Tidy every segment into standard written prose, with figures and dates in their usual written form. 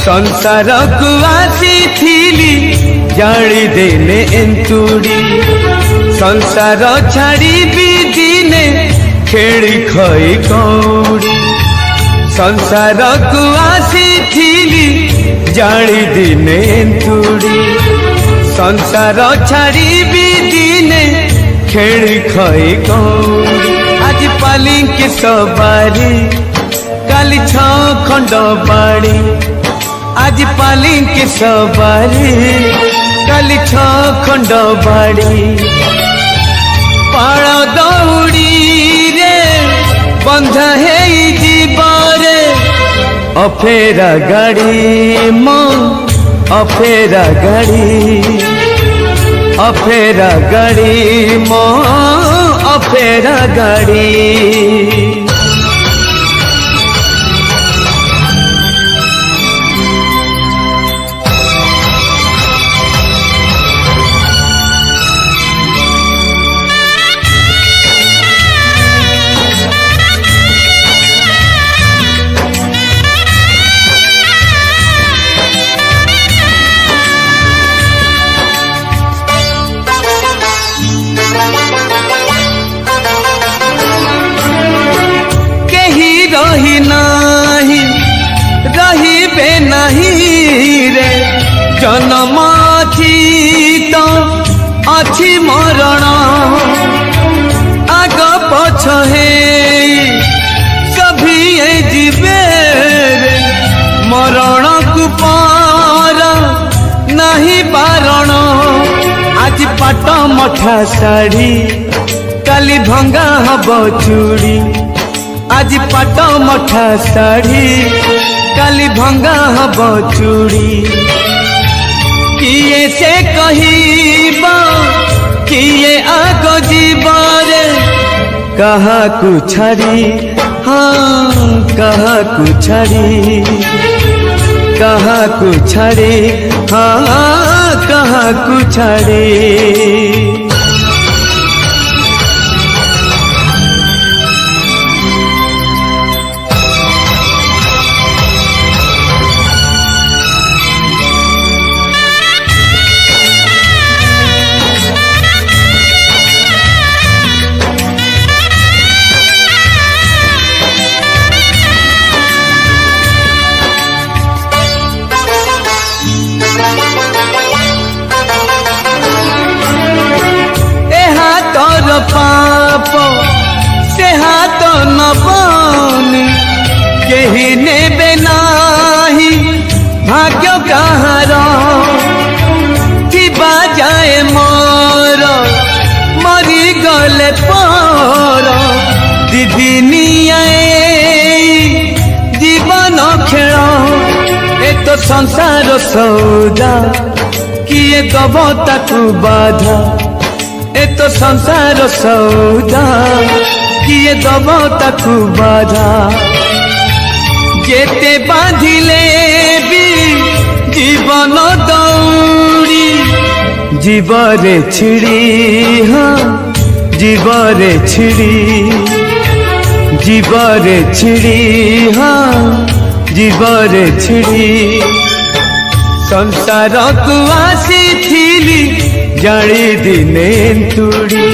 संसार को आसी थीली जाली देने एंतुड़ी संसार छाड़ी भी दिने खेड़ी खई कौड़ी संसार को आसी थीली जाली दिने एंतुड़ी संसार छाड़ी भी दिने खेड़ी खई कौड़ी आज पालिंकी सवारी काली छ खंड बाड़ी आज पालिंकी सवारी काली छ खंड बाड़ी पाड़ दौड़ी रे बंधा है जीवरे अफेरा गाड़ी मो अफेरा गाड़ी अफेरा गाड़ी मो अफेरा गाड़ी रही नाही रही नहीं रे जन्म थी तो अच्छी मरण आग पछ है सभी जीवे रे मरण को पार नहीं बारण आज पाट मठा साड़ी काली भंगा हब चूड़ी आज पाट मठा साड़ी काली भंगा हब चूड़ी किए से कहिबा किए आग जीवरे कहा को छाड़ी हाँ कहा को छाड़ी कहा को छाड़ी हाँ कहा को छाड़ी पाप से हाथ नबनी केही नेबे नाही भाग्य कहार थिबा जाए मोर मरी गले पर दिदिनिया जीवन खेल ए तो संसार सौदा किए दब ताकू बाधा ए तो संसार सौदा किए दब ताकू बाधा जेते बांधिले भी जीवन दौड़ी जीवरे छिड़ी हाँ जीवरे छिड़ी जीवरे छिड़ी हाँ जीवरे छिड़ी संसार को आसी थीली जाली दिने तुड़ी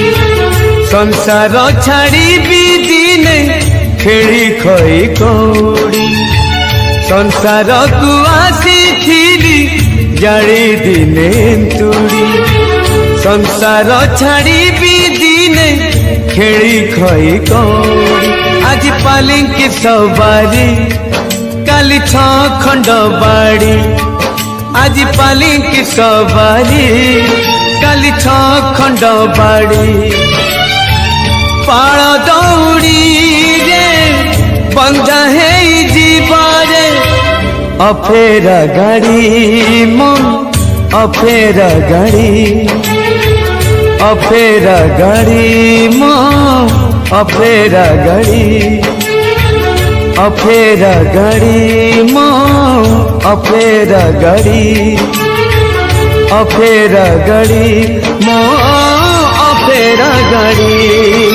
संसार छाड़ी भी दिने खेड़ी खई कौड़ी संसार को आसी थीली जाली दिने तुड़ी संसार छाड़ी भी दिने खेड़ी खई कौड़ी आज पालिंकी सवारी काली छ खंड बाड़ी आज पालिंकी सवारी काली छ खंड बाड़ी पाड़ दौड़ी रे बंधा है जीवरे अफेरा गाड़ी मन अफेरा गाड़ी अफेरा गाड़ी मन अफेरा गाड़ी अफेरा गाड़ी माँ अफेरा गाड़ी अफेरा गाड़ी माँ अफेरा गाड़ी।